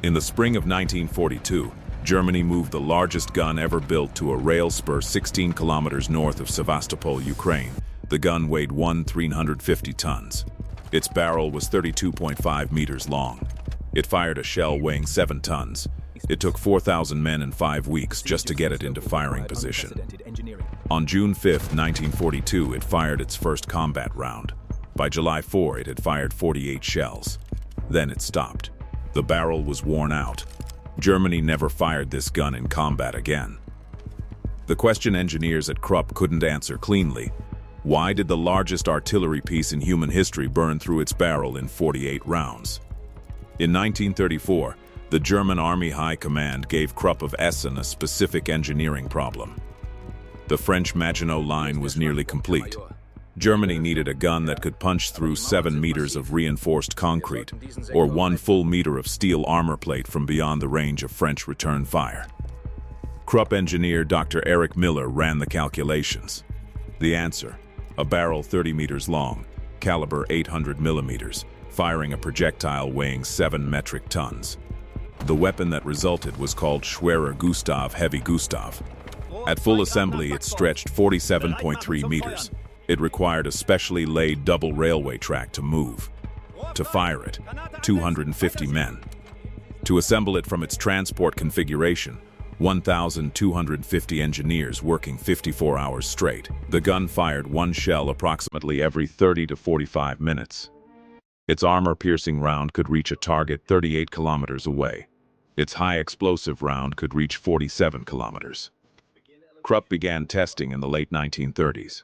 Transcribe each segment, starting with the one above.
In the spring of 1942, Germany moved the largest gun ever built to a rail spur 16 kilometers north of Sevastopol, Ukraine. The gun weighed 350 tons. Its barrel was 32.5 meters long. It fired a shell weighing 7 tons. It took 4,000 men and 5 weeks just to get it into firing position. On June 5, 1942, it fired its first combat round. By July 4, it had fired 48 shells. Then it stopped. The barrel was worn out. Germany never fired this gun in combat again. The question engineers at Krupp couldn't answer cleanly: why did the largest artillery piece in human history burn through its barrel in 48 rounds? In 1934, the German Army High Command gave Krupp of Essen a specific engineering problem. The French Maginot Line was nearly complete. Germany needed a gun that could punch through 7 meters of reinforced concrete, or 1 full meter of steel armor plate from beyond the range of French return fire. Krupp engineer Dr. Erich Miller ran the calculations. The answer: a barrel 30 meters long, caliber 800 millimeters, firing a projectile weighing 7 metric tons. The weapon that resulted was called Schwerer Gustav Heavy Gustav. At full assembly, it stretched 47.3 meters. It required a specially laid double railway track to move. To fire it, 250 men. To assemble it from its transport configuration, 1,250 engineers working 54 hours straight. The gun fired 1 shell approximately every 30 to 45 minutes. Its armor-piercing round could reach a target 38 kilometers away. Its high-explosive round could reach 47 kilometers. Krupp began testing in the late 1930s.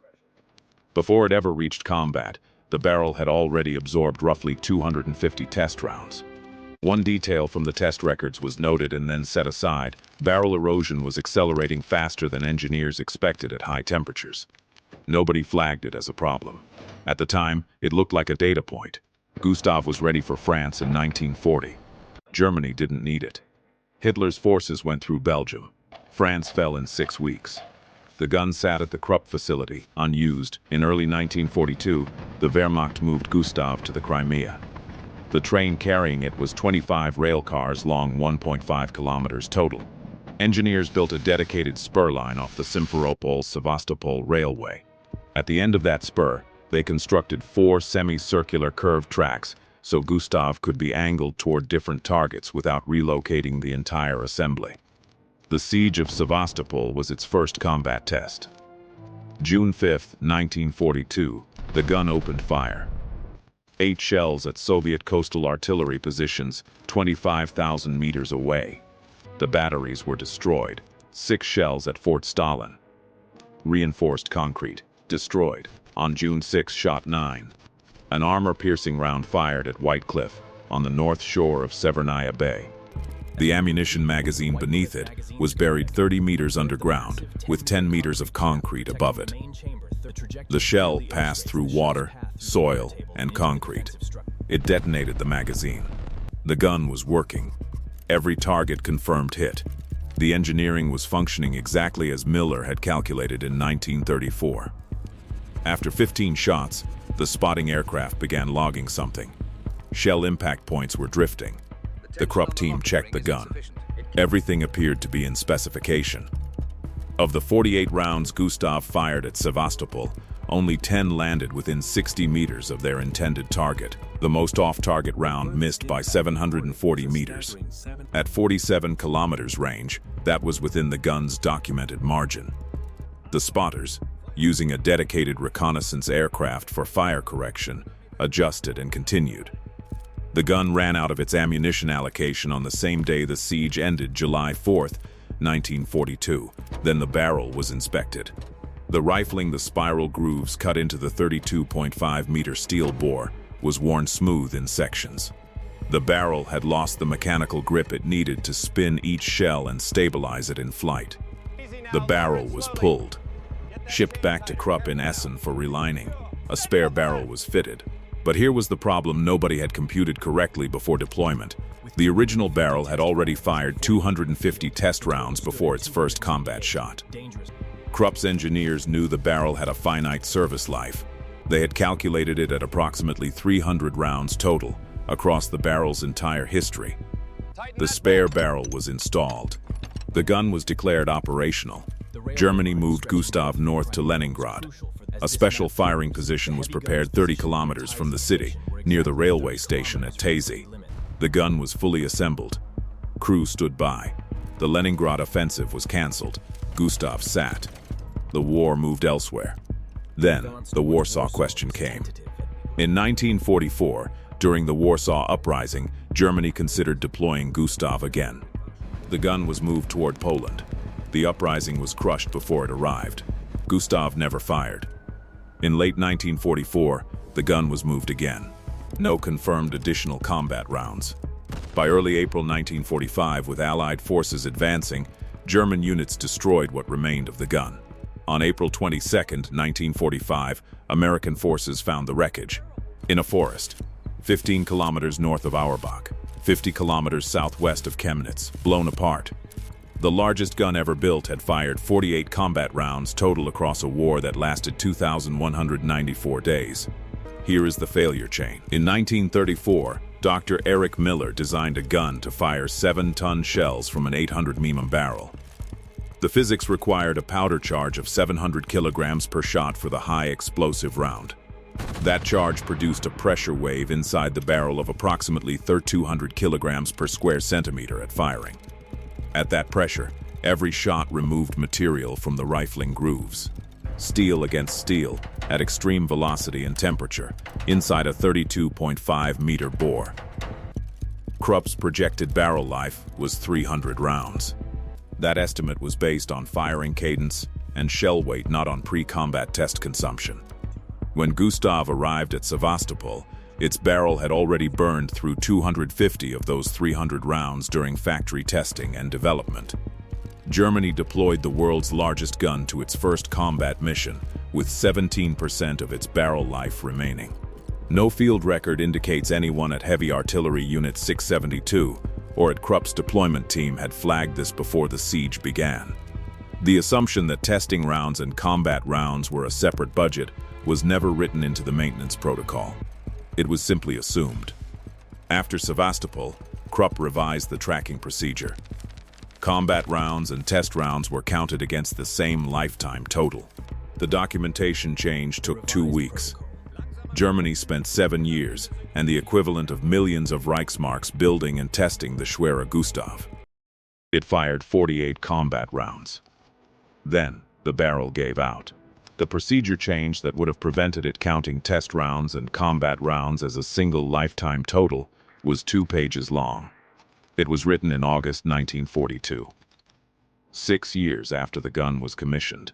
Before it ever reached combat, the barrel had already absorbed roughly 250 test rounds. One detail from the test records was noted and then set aside: barrel erosion was accelerating faster than engineers expected at high temperatures. Nobody flagged it as a problem. At the time, it looked like a data point. Gustav was ready for France in 1940. Germany didn't need it. Hitler's forces went through Belgium. France fell in 6 weeks. The gun sat at the Krupp facility, unused. In early 1942, the Wehrmacht moved Gustav to the Crimea. The train carrying it was 25 rail cars long, 1.5 kilometers total. Engineers built a dedicated spur line off the Simferopol-Sevastopol railway. At the end of that spur, they constructed 4 semicircular curved tracks so Gustav could be angled toward different targets without relocating the entire assembly. The siege of Sevastopol was its first combat test. June 5, 1942, the gun opened fire. 8 shells at Soviet coastal artillery positions 25,000 meters away. The batteries were destroyed. 6 shells at Fort Stalin. Reinforced concrete, destroyed. On June 6, shot 9. An armor-piercing round fired at White Cliff, on the north shore of Severnaya Bay. The ammunition magazine beneath it was buried 30 meters underground, with 10 meters of concrete above it. The shell passed through water, soil, and concrete. It detonated the magazine. The gun was working. Every target confirmed hit. The engineering was functioning exactly as Miller had calculated in 1934. After 15 shots, the spotting aircraft began logging something. Shell impact points were drifting. The Krupp team checked the gun. Everything appeared to be in specification. Of the 48 rounds Gustav fired at Sevastopol, only 10 landed within 60 meters of their intended target. The most off-target round missed by 740 meters. At 47 kilometers range, that was within the gun's documented margin. The spotters, using a dedicated reconnaissance aircraft for fire correction, adjusted and continued. The gun ran out of its ammunition allocation on the same day the siege ended, July 4, 1942. Then the barrel was inspected. The rifling the spiral grooves cut into the 32.5-meter steel bore was worn smooth in sections. The barrel had lost the mechanical grip it needed to spin each shell and stabilize it in flight. The barrel was pulled. Shipped back to Krupp in Essen for relining, a spare barrel was fitted. But here was the problem nobody had computed correctly before deployment. The original barrel had already fired 250 test rounds before its first combat shot. Krupp's engineers knew the barrel had a finite service life. They had calculated it at approximately 300 rounds total, across the barrel's entire history. The spare barrel was installed. The gun was declared operational. Germany moved Gustav north to Leningrad. A special firing position was prepared 30 kilometers from the city, near the railway station at Tazy. The gun was fully assembled. Crew stood by. The Leningrad offensive was cancelled. Gustav sat. The war moved elsewhere. Then, the Warsaw question came. In 1944, during the Warsaw Uprising, Germany considered deploying Gustav again. The gun was moved toward Poland. The uprising was crushed before it arrived. Gustav never fired. In late 1944, the gun was moved again. No confirmed additional combat rounds. By early April 1945, with Allied forces advancing, German units destroyed what remained of the gun. On April 22, 1945, American forces found the wreckage in a forest, 15 kilometers north of Auerbach, 50 kilometers southwest of Chemnitz, blown apart. The largest gun ever built had fired 48 combat rounds total across a war that lasted 2,194 days. Here is the failure chain. In 1934, Dr. Erich Miller designed a gun to fire 7-ton shells from an 800 mm barrel. The physics required a powder charge of 700 kilograms per shot for the high explosive round. That charge produced a pressure wave inside the barrel of approximately 200 kilograms per square centimeter at firing. At that pressure, every shot removed material from the rifling grooves. Steel against steel, at extreme velocity and temperature, inside a 32.5-meter bore. Krupp's projected barrel life was 300 rounds. That estimate was based on firing cadence and shell weight, not on pre-combat test consumption. When Gustav arrived at Sevastopol, its barrel had already burned through 250 of those 300 rounds during factory testing and development. Germany deployed the world's largest gun to its first combat mission, with 17% of its barrel life remaining. No field record indicates anyone at Heavy Artillery Unit 672 or at Krupp's deployment team had flagged this before the siege began. The assumption that testing rounds and combat rounds were a separate budget was never written into the maintenance protocol. It was simply assumed. After Sevastopol, Krupp revised the tracking procedure. Combat rounds and test rounds were counted against the same lifetime total. The documentation change took 2 weeks. Germany spent 7 years and the equivalent of millions of Reichsmarks building and testing the Schwerer Gustav. It fired 48 combat rounds. Then, the barrel gave out. The procedure change that would have prevented it counting test rounds and combat rounds as a single lifetime total was 2 pages long. It was written in August 1942. 6 years after the gun was commissioned.